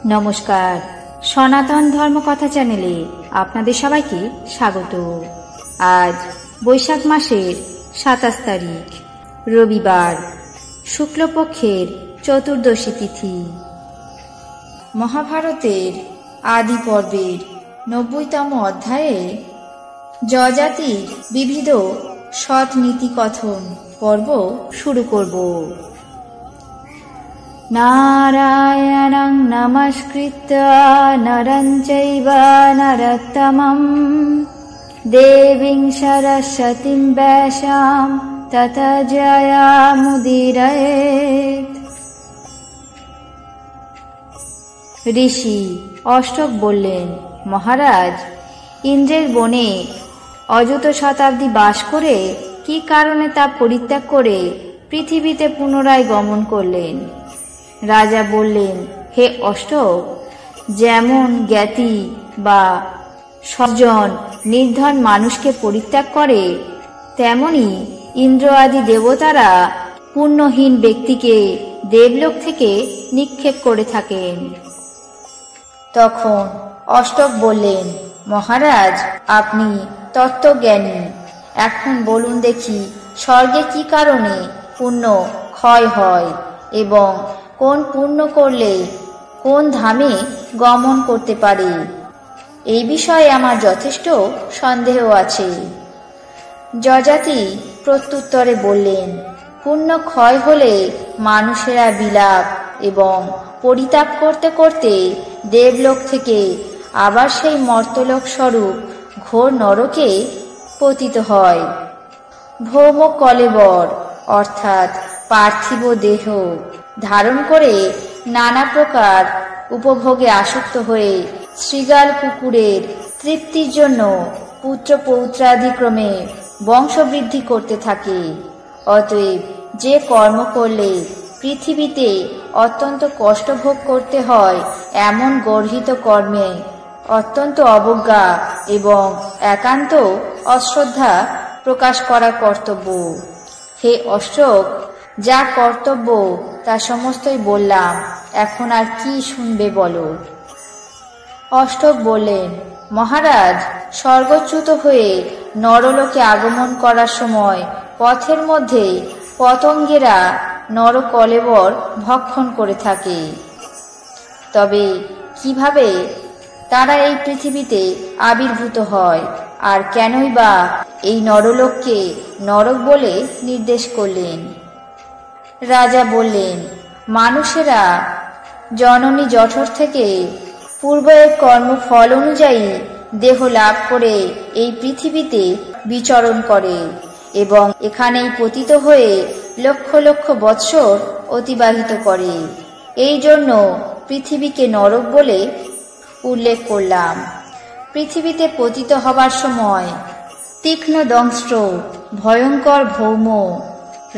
নমস্কার, সনাতন ধর্মকথা চ্যানেলে আপনাদের সবাইকে স্বাগত। আজ বৈশাখ মাসের ২৭ তারিখ রবিবার, শুক্লপক্ষের চতুর্দশী তিথি। মহাভারতের আদি পর্বের ৯০তম অধ্যায়ে যজাতির বিবিধ সৎ নীতি কথন পর্ব শুরু করব। নারায়ণং নমস্কৃত্য নরং চৈব নরোত্তমং দেবীং সরস্বতীং ব্যাসাং ততো জয়মুদীরয়েৎ। ঋষি অষ্টক বললেন, মহারাজ, ইন্দ্রের বনে অযুত শতাব্দী বাস করে কি কারণে তা পরিত্যাগ করে পৃথিবীতে পুনরায় গমন করলেন? রাজা বললেন, হে অষ্টক, যেমন জ্ঞাতি বা সজ্জন নির্ধন মানুষকে পরিত্যাগ করে, তেমনি ইন্দ্র আদি দেবতারা পুণ্যহীন ব্যক্তিকে দেবলোক থেকে নিক্ষেপ করে থাকেন। তখন অষ্টক বললেন, মহারাজ, আপনি তত্ত্বজ্ঞানী, এখন বলুন দেখি, স্বর্গে কি কারণে পুণ্য ক্ষয় হয় এবং কোন পুণ্য করলে কোন ধামে গমন করতে পারে? এই বিষয়ে আমার যথেষ্ট সন্দেহ আছে। যজাতি প্রত্যুত্তরে বললেন, পুণ্য ক্ষয় হলে মানুষেরা বিলাপ এবং পরিতাপ করতে করতে দেবলোক থেকে আবার সেই মর্তলোক স্বরূপ ঘোর নরকে পতিত হয়। ভৌম কলেবর অর্থাৎ পার্থিব দেহ ধারণ করে নানা প্রকার উপভোগে আসক্ত হয়ে শৃগাল কুকুরের তৃপ্তির জন্য পুত্র পৌত্রাদিক্রমে বংশবৃদ্ধি করতে থাকে। অতএব যে কর্ম করলে পৃথিবীতে অত্যন্ত কষ্ট ভোগ করতে হয়, এমন গর্হিত কর্মে অত্যন্ত অবজ্ঞা এবং একান্ত অশ্রদ্ধা প্রকাশ করা কর্তব্য। হে অষ্টক, যা কর্তব্য তা সমস্তই বললাম, এখন আর কি শুনবে বলো? অষ্টক বললেন, মহারাজ, স্বর্গচ্যুত হয়ে নরলোকে আগমন করার সময় পথের মধ্যে পতঙ্গেরা নরকলেবর ভক্ষণ করে থাকে। তবে কিভাবে তারা এই পৃথিবীতে আবির্ভূত হয়, আর কেনই বা এই নরলোককে নরক বলে নির্দেশ করলেন? রাজা বললেন, মানুষেরা জননী জঠর থেকে পূর্বের কর্মফল অনুযায়ী দেহ লাভ করে এই পৃথিবীতে বিচরণ করে এবং এখানেই পতিত হয়ে লক্ষ লক্ষ বৎসর অতিবাহিত করে। এই জন্য পৃথিবীকে নরক বলে উল্লেখ করলাম। পৃথিবীতে পতিত হবার সময় তীক্ষ্ণ দংষ্ট্র ভয়ঙ্কর ভৌম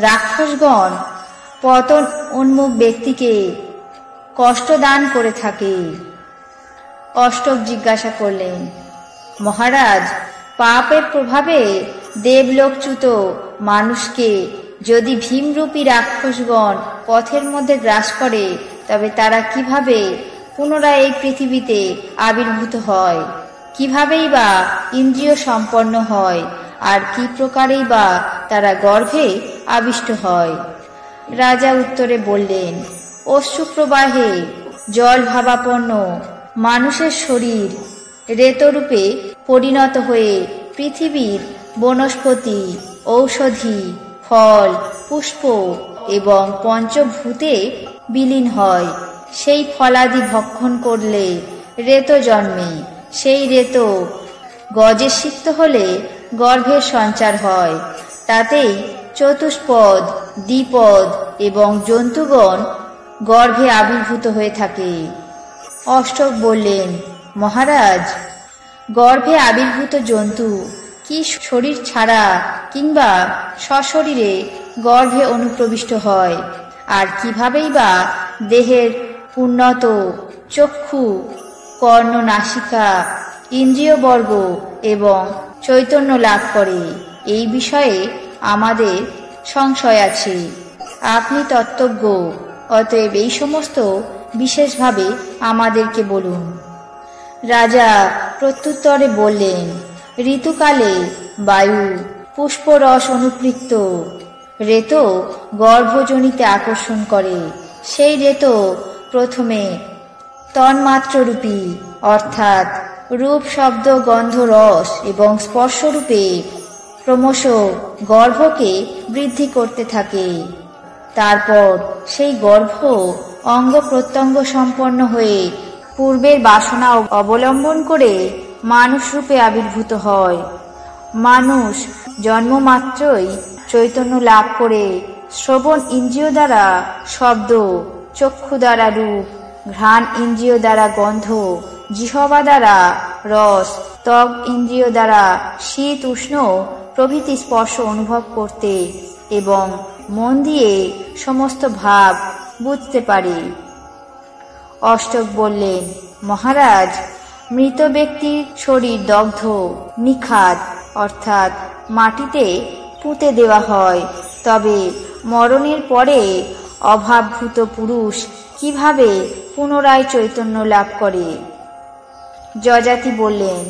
রাক্ষসগণ পতন উন্মুখ ব্যক্তিকে কষ্ট দান করে থাকে। অষ্টক জিজ্ঞাসা করলেন, মহারাজ, পাপের প্রভাবে দেবলোকচ্যুত মানুষকে যদি ভীমরূপী রাক্ষসগণ পথের মধ্যে গ্রাস করে, তবে তারা কিভাবে পুনরায় এই পৃথিবীতে আবির্ভূত হয়? কিভাবেই বা ইন্দ্রিয় সম্পন্ন হয়, আর কি প্রকারেই বা তারা গর্ভে আবিষ্ট হয়? রাজা উত্তরে বললেন, অশ্রুপ্রবাহে জল ভাবাপন্ন মানুষের শরীর রেতরূপে পরিণত হয়ে পৃথিবীর বনস্পতি, ঔষধি, ফল, পুষ্প এবং পঞ্চভূতে বিলীন হয়। সেই ফলাদি ভক্ষণ করলে রেত জন্মে। সেই রেত গজে সিক্ত হলে গর্ভের সঞ্চার হয়। তাতেই চতুষ্পদ, দ্বিপদ এবং জন্তুগণ গর্ভে আবির্ভূত হয়ে থাকে। অষ্টক বললেন, মহারাজ, গর্ভে আবির্ভূত জন্তু কি শরীর ছাড়া কিংবা সশরীরে গর্ভে অনুপ্রবিষ্ট হয়? আর কিভাবেই বা দেহের উন্নত চক্ষু, কর্ণ, নাসিকা, ইন্দ্রিয়বর্গ এবং চৈতন্য লাভ করে? এই বিষয়ে আমাদের সংশয় আছে। আপনি তত্ত্বজ্ঞ, অতএব এই সমস্ত বিশেষভাবে আমাদেরকে বলুন। রাজা প্রত্যুত্তরে বললেন, ঋতুকালে বায়ু পুষ্পরস অনুপৃক্ত রেতো গর্ভজনিতে আকর্ষণ করে। সেই রেতো প্রথমে তন্মাত্ররূপী অর্থাৎ রূপ, শব্দ, গন্ধ, রস এবং স্পর্শরূপে ক্রমশ গর্ভকে বৃদ্ধি করতে থাকে। তারপর সেই গর্ভ অঙ্গ প্রত্যঙ্গ সম্পন্ন হয়ে পূর্বের বাসনা অবলম্বন করে মানুষ রূপে আবির্ভূত হয়। মানুষ জন্মমাত্রই চৈতন্য লাভ করে শ্রবণ ইন্দ্রিয় দ্বারা শব্দ, চক্ষু দ্বারা রূপ, ঘ্রাণ ইন্দ্রিয় দ্বারা গন্ধ, জিহ্বা দ্বারা রস, ত্বক ইন্দ্রিয় দ্বারা শীত, উষ্ণ প্রভৃতি স্পর্শ অনুভব করতে এবং মন দিয়ে সমস্ত ভাব বুঝতে পারে। অষ্টক বললেন, মহারাজ, মৃত ব্যক্তির শরীর দগ্ধ, নিখাদ অর্থাৎ মাটিতে পুঁতে দেওয়া হয়, তবে মরণের পরে অভাবভূত পুরুষ কিভাবে পুনরায় চৈতন্য লাভ করে? যযাতি বললেন,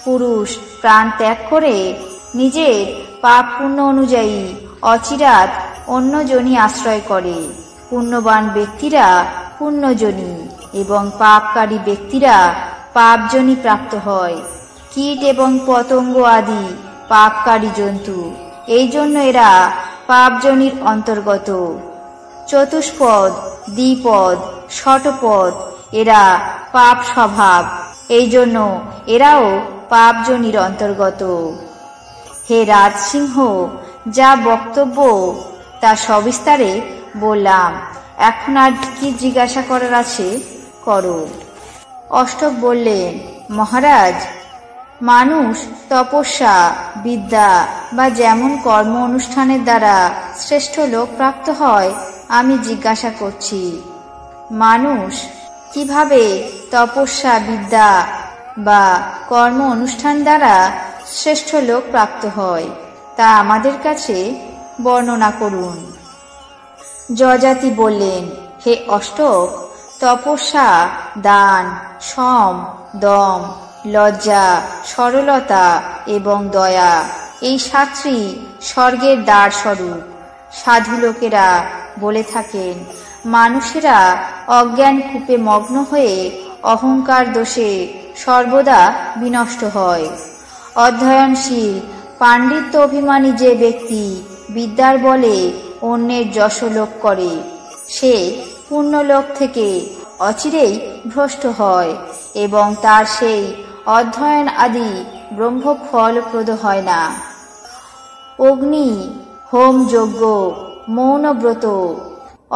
পুরুষ প্রাণ ত্যাগ করে নিজের পাপ পুণ্য অনুযায়ী অচিরাত অন্য যোনি আশ্রয় করে। পুণ্যবান ব্যক্তিরা পুণ্যযোনি এবং পাপকারী ব্যক্তিরা পাপযোনি প্রাপ্ত হয়। কীট এবং পতঙ্গ আদি পাপকারী জন্তু, এই জন্য এরা পাপযোনির অন্তর্গত। চতুষ্পদ, দ্বিপদ, ষটপদ এরা পাপ স্বভাব, এই জন্য এরাও পাপযোনির অন্তর্গত। হে রাজসিংহ, যা বক্তব্য তা সবিস্তারে বললাম, এখন আর কি জিজ্ঞাসা করার আছে করো। অষ্টক বললেন, মহারাজ, মানুষ তপস্যা, বিদ্যা বা যেমন কর্ম অনুষ্ঠানের দ্বারা শ্রেষ্ঠ লোক প্রাপ্ত হয় আমি জিজ্ঞাসা করছি। মানুষ কিভাবে তপস্যা, বিদ্যা বা কর্ম অনুষ্ঠান দ্বারা শ্রেষ্ঠ লোক প্রাপ্ত হয় তা আমাদের কাছে বর্ণনা করুন। যযাতি বললেন, হে অষ্টক, তপস্যা, দান, সম, দম, লজ্জা, সরলতা এবং দয়া এই সাতটি স্বর্গের দ্বার স্বরূপ। সাধু লোকেরা বলে থাকেন, মানুষেরা অজ্ঞান কূপে মগ্ন হয়ে অহংকার দোষে সর্বদা বিনষ্ট হয়। অধ্যয়নশীল পাণ্ডিত্য অভিমানী যে ব্যক্তি বিদ্যার বলে অন্যের যশলোভ করে, সে পুণ্যলোক থেকে অচিরেই ভ্রষ্ট হয় এবং তার সেই অধ্যয়ন আদি ব্রহ্ম ফলপ্রদ হয় না। অগ্নি, হোম যজ্ঞ, মৌন ব্রত,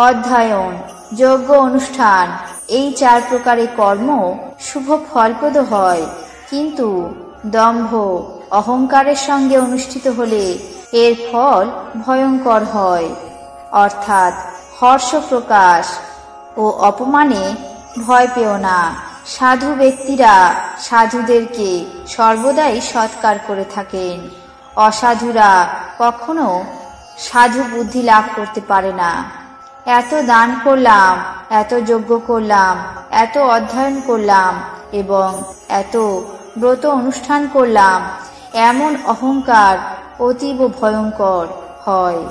অধ্যয়ন, যজ্ঞ অনুষ্ঠান এই 4 প্রকারের কর্ম শুভ ফলপ্রদ হয়, কিন্তু দম্ভ অহংকারের সঙ্গে অনুষ্ঠিত হলে এর ফল ভয়ঙ্কর হয়, অর্থাৎ হর্ষ প্রকাশ ও অপমানে ভয় পেও না। সাধু ব্যক্তিরা সাধুদেরকে সর্বদাই সৎকার করে থাকেন। অসাধুরা কখনো সাধু বুদ্ধি লাভ করতে পারে না। এত দান করলাম, এত যজ্ঞ করলাম, এত অধ্যয়ন করলাম এবং এত ব্রত অনুষ্ঠান করলাম, এমন অহংকার অতীব ভয়ঙ্কর হয়।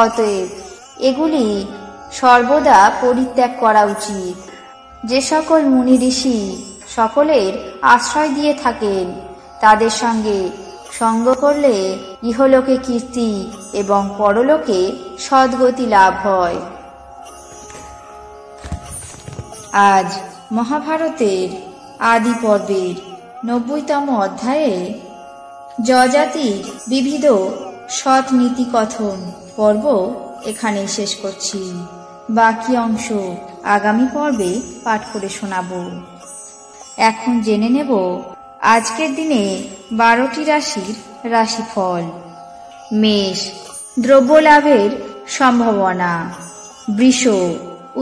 অতএব এগুলি সর্বদা পরিত্যাগ করা উচিত। যে সকল মুনি ঋষি সকলের আশ্রয় দিয়ে থাকেন, তাদের সঙ্গে সঙ্গ করলে ইহলোকে কীর্তি এবং পরলোকে সদ্গতি লাভ হয়। আজ মহাভারতের আদি পর্বের 90তম অধ্যায়ে যযাতির বিবিধ সৎ নীতি কথন পর্ব এখানেই শেষ করছি। বাকি অংশ আগামী পর্বে পাঠ করে শোনাব। এখন জেনে নেব আজকের দিনে 12টি রাশির রাশিফল। মেষ, দ্রব্য লাভের সম্ভাবনা। বৃষ,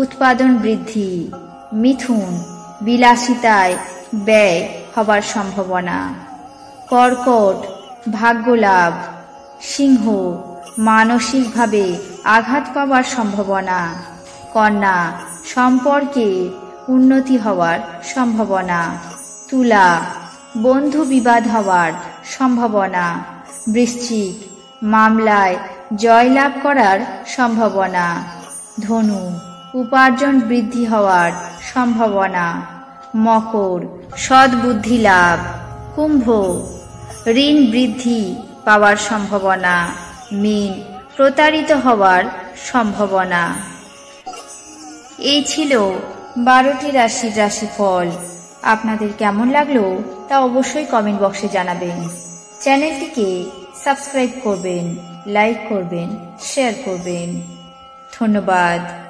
উৎপাদন বৃদ্ধি। মিথুন, বিলাসিতায় ব্যয় হবার সম্ভাবনা। কর্কট, ভাগ্য লাভ। সিংহ, মানসিকভাবে আঘাত পাবার সম্ভাবনা। কন্যা, সম্পর্কে উন্নতি হওয়ার সম্ভাবনা। তুলা, বন্ধু বিবাদ হওয়ার সম্ভাবনা। বৃশ্চিক, মামলায় জয়লাভ করার সম্ভাবনা। ধনু, উপার্জন বৃদ্ধি হওয়ার সম্ভাবনা। মকর, সদ্বুদ্ধি লাভ। কুম্ভ, ঋণ বৃদ্ধি পাওয়ার সম্ভাবনা। মীন, প্রতারিত হওয়ার সম্ভাবনা। এই ছিল 12টি রাশির রাশিফল। আপনাদের কেমন লাগলো তা অবশ্যই কমেন্ট বক্সে জানাবেন। চ্যানেলটিকে সাবস্ক্রাইব করবেন, লাইক করবেন, শেয়ার করবেন। ধন্যবাদ।